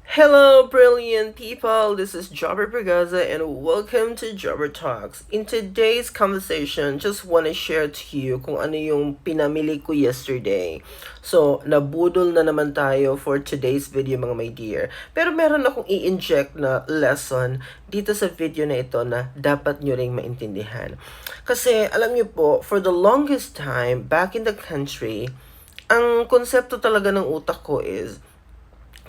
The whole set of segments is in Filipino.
Hello, brilliant people! This is Jobber Bragaza and welcome to Jobber Talks. In today's conversation, just want to share to you kung ano yung pinamili ko yesterday. So, nabudol na naman tayo for today's video mga my dear. Pero meron akong i-inject na lesson dito sa video na ito na dapat nyo ring maintindihan. Kasi, alam nyo po, for the longest time, back in the country, ang konsepto talaga ng utak ko is,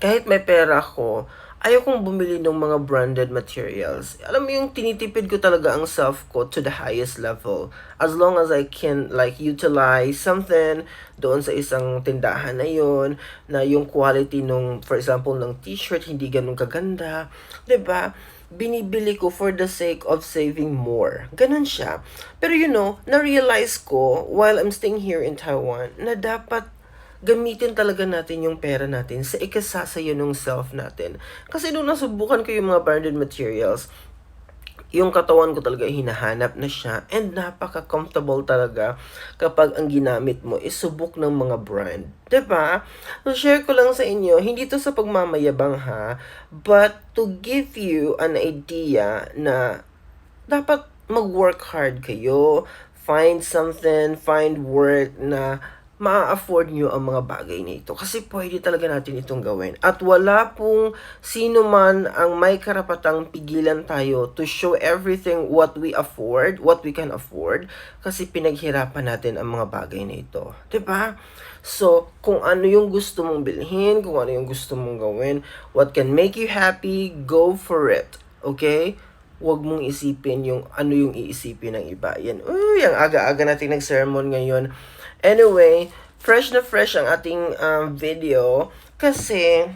kahit may pera ako, ayaw kong bumili ng mga branded materials. Alam mo yung tinitipid ko talaga ang self ko to the highest level. As long as I can utilize something doon sa isang tindahan na yun, na yung quality nung, for example, ng t-shirt hindi ganun kaganda. 'Di ba? Binibili ko for the sake of saving more. Ganun siya. Pero na-realize ko while I'm staying here in Taiwan na dapat gamitin talaga natin yung pera natin sa ikasasayo ng self natin. Kasi nung nasubukan ko yung mga branded materials, yung katawan ko talaga hinahanap na siya and napaka-comfortable talaga kapag ang ginamit mo is subok ng mga brand. 'Di ba? So, share ko lang sa inyo, hindi to sa pagmamayabang ha, but to give you an idea na dapat mag-work hard kayo, find something, find work na ma-afford nyo ang mga bagay na ito. Kasi pwede talaga natin itong gawin. At wala pong sino man ang may karapatang pigilan tayo to show everything what we afford, what we can afford, kasi pinaghirapan natin ang mga bagay na ito. 'Di ba? So, kung ano yung gusto mong bilhin, kung ano yung gusto mong gawin, what can make you happy, go for it. Okay? Huwag mong isipin yung ano yung iisipin ng iba. Yan, ang aga-aga natin nag-sermon ngayon. Anyway, fresh na fresh ang ating video kasi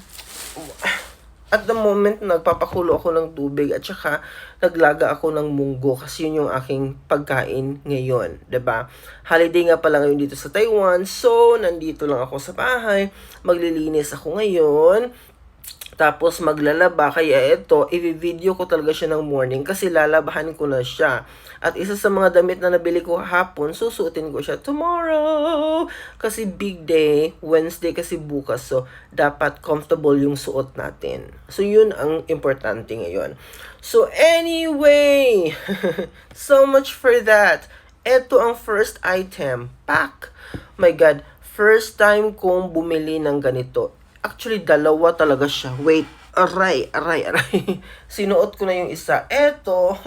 at the moment nagpapakulo ako ng tubig at saka naglaga ako ng munggo kasi yun yung aking pagkain ngayon, 'di ba? Holiday nga pala ngayon dito sa Taiwan. So, nandito lang ako sa bahay. Maglilinis ako ngayon. Tapos maglalaba, kaya ito, i-video ko talaga siya ng morning kasi lalabahan ko na siya. At isa sa mga damit na nabili ko hapon, susuotin ko siya tomorrow. Kasi big day, Wednesday kasi bukas, so dapat comfortable yung suot natin. So yun ang importante ngayon. So anyway, so much for that. Ito ang first item, pack. My God, first time kong bumili ng ganito. Actually, dalawa talaga siya. Wait, aray. Sinuot ko na yung isa. Eto,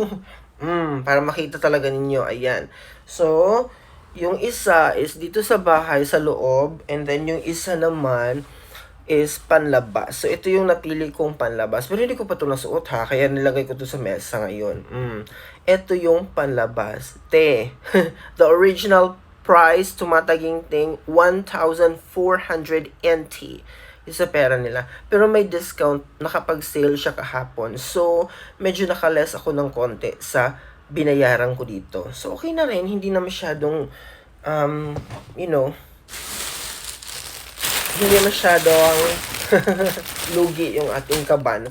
para makita talaga ninyo. Ayan. So, yung isa is dito sa bahay, sa loob. And then, yung isa naman is panlabas. So, ito yung napili kong panlabas. Pero hindi ko pa ito nasuot ha. Kaya nilagay ko ito sa mesa ngayon. Ito yung panlabas. The original price, tumataging ting 1,400 NT sa pera nila. Pero may discount, nakapag-sale siya kahapon. So, medyo nakaless ako ng konti sa binayaran ko dito. So, okay na rin. Hindi na masyadong, hindi masyadong lugi yung ating kaban.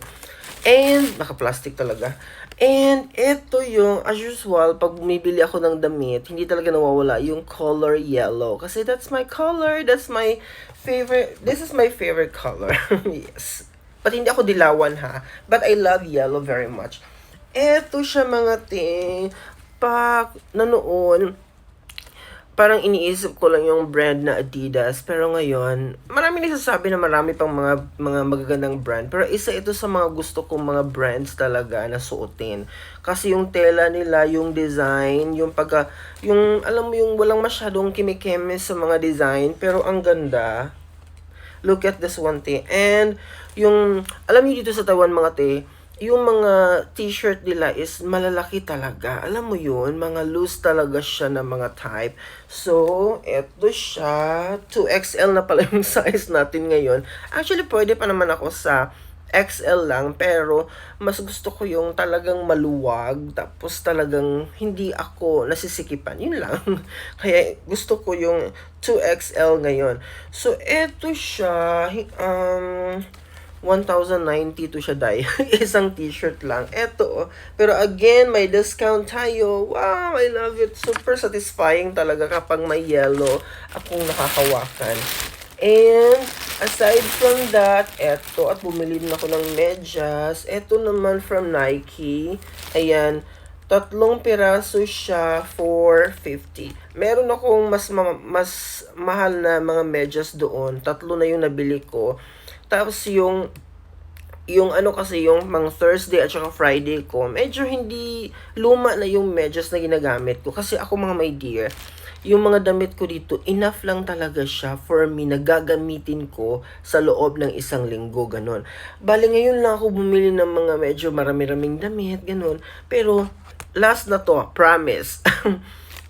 And, naka-plastic talaga. And, ito yung, as usual, pag bumibili ako ng damit, hindi talaga nawawala yung color yellow. Kasi that's my color, that's my favorite, this is my favorite color. Yes. But hindi ako dilawan ha. But I love yellow very much. Ito siya mga ting, pag nanoon, parang iniisip ko lang yung brand na Adidas. Pero ngayon, marami nagsasabi na marami pang mga magagandang brand. Pero isa ito sa mga gusto kong mga brands talaga na suotin. Kasi yung tela nila, yung design, yung alam mo yung walang masyadong kimikeme sa mga design. Pero ang ganda. Look at this one, te. And yung, alam niyo dito sa Taiwan mga te, yung mga t-shirt nila is malalaki talaga. Alam mo yun, mga loose talaga siya na mga type. So, eto siya. 2XL na pala yung size natin ngayon. Actually, pwede pa naman ako sa XL lang, pero mas gusto ko yung talagang maluwag, tapos talagang hindi ako nasisikipan. Yun lang. Kaya gusto ko yung 2XL ngayon. So, eto siya. 1,090 to siya dai. Isang t-shirt lang. Eto. Pero again, may discount tayo. Wow, I love it. Super satisfying talaga kapag may yellow akong nakakawakan. And Aside from that, eto, at bumili din ako ng medyas. Eto naman from Nike. Ayan, 3 piraso siya for 50. Meron akong mas mahal na mga medyas doon. 3 na yung nabili ko. Tapos yung ano kasi, yung mga Thursday at saka Friday ko, medyo hindi luma na yung medyas na ginagamit ko. Kasi ako, mga my dear, yung mga damit ko dito, enough lang talaga siya for me na gagamitin ko sa loob ng 1 linggo, ganun. Bali, ngayon lang ako bumili ng mga medyo marami-raming damit, ganun. Pero, last na to, promise.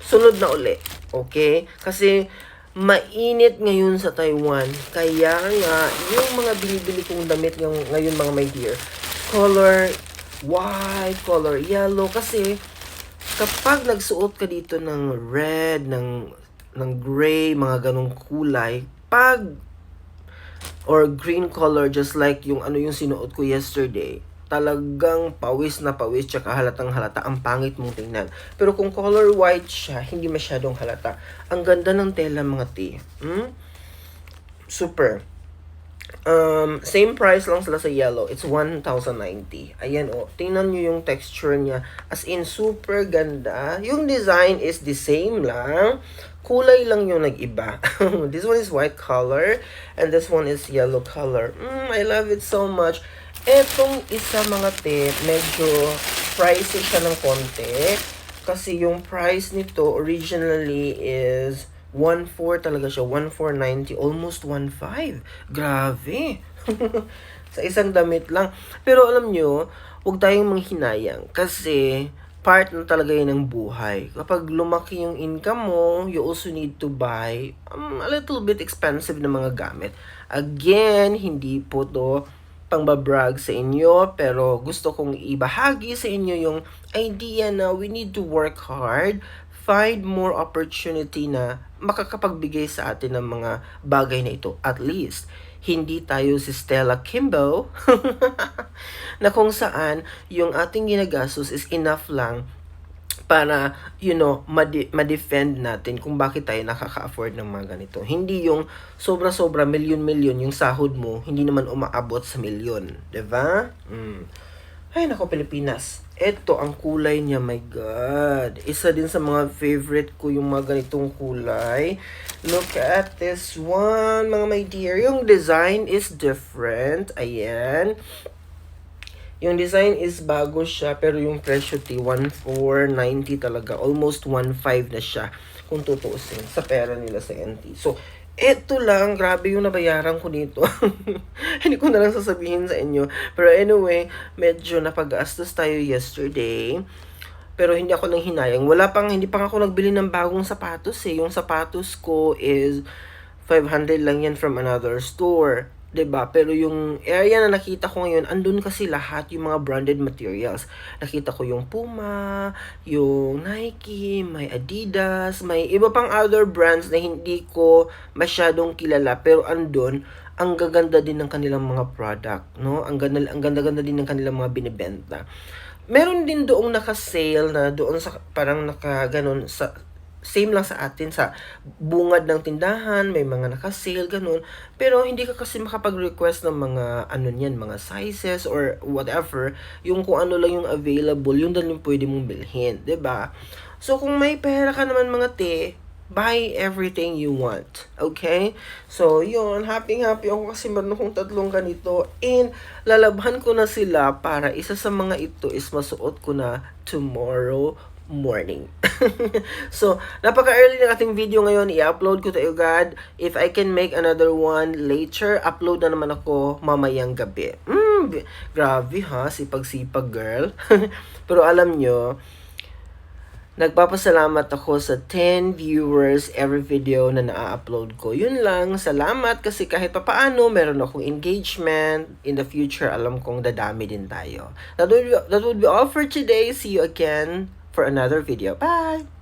Sunod na uli, okay? Kasi, mainit ngayon sa Taiwan. Kaya nga, yung mga binibili kong damit ngayon, mga my dear, color white, color yellow. Kasi, kapag nagsuot ka dito ng red, ng gray, mga ganong kulay, or green color, just like yung yung sinuot ko yesterday, talagang pawis na pawis, tsaka halatang halata, ang pangit mong tingnan. Pero kung color white siya, hindi masyadong halata. Ang ganda ng tela, mga ti. Super. Same price lang sila sa yellow. It's 1,090. Ayan, oh. Tingnan nyo yung texture niya. As in, super ganda. Yung design is the same lang. Kulay lang yung nag-iba. This one is white color. And this one is yellow color. I love it so much. Etong isa, mga te, medyo pricey siya ng konti. Kasi yung price nito originally is 1,400 talaga siya. 1,490. Almost 1,500. Grabe. Sa isang damit lang. Pero alam nyo, huwag tayong manghinayang. Kasi part na talaga yun ng buhay. Kapag lumaki yung income mo, you also need to buy a little bit expensive na mga gamit. Again, hindi po to pangbabrag sa inyo, pero gusto kong ibahagi sa inyo yung idea na we need to work hard, find more opportunity na makakapagbigay sa atin ng mga bagay na ito. At least, hindi tayo si Stella Kimbo na kung saan yung ating ginagastos is enough lang para, ma-defend natin kung bakit tayo nakaka-afford ng mga ganito. Hindi yung sobra-sobra, milyon-milyon yung sahod mo, hindi naman umaabot sa milyon. Diba? Ay, nako, Pilipinas. Ito, ang kulay niya, my God. Isa din sa mga favorite ko yung mga ganitong kulay. Look at this one, mga my dear. Yung design is different. Ayan. Yung design is bago siya, pero yung presyo 1,490 talaga. Almost 1,500 na siya, kung tutuusin, sa pera nila sa NT. So, eto lang, grabe yung nabayaran ko dito. Hindi ko na lang sasabihin sa inyo. Pero anyway, medyo napag-gastos tayo yesterday. Pero hindi ako nang hinayang. Hindi pa ako nagbili ng bagong sapatos eh. Yung sapatos ko is 500 lang yan from another store. 'Di ba? Pero yung area na nakita ko ngayon, andun kasi lahat yung mga branded materials. Nakita ko yung Puma, yung Nike, may Adidas, may iba pang other brands na hindi ko masyadong kilala, pero andun ang gaganda din ng kanilang mga product, no? Ang ganda-ganda din ng kanilang mga binebenta. Meron din doong naka-sale na doon sa parang naka-ganon sa same lang sa atin sa bungad ng tindahan, may mga naka-sale, ganun. Pero hindi ka kasi makapag-request ng mga mga sizes or whatever. Yung kung ano lang yung available, yun lang yung pwede mong bilhin, 'di ba? So kung may pera ka naman, mga te, buy everything you want. Okay? So, yun. Happy ako kasi meron akong 3 ganito. And, lalabhan ko na sila para isa sa mga ito is masuot ko na tomorrow morning. So, napaka-early ng ating video ngayon. I-upload ko to agad. If I can make another one later, upload na naman ako mamayang gabi. Grabe ha, sipag-sipag girl. Pero alam nyo, nagpapasalamat ako sa 10 viewers every video na na-upload ko. Yun lang, salamat kasi kahit papaano meron akong engagement. In the future, alam kong dadami din tayo. That would be all for today. See you again for another video. Bye!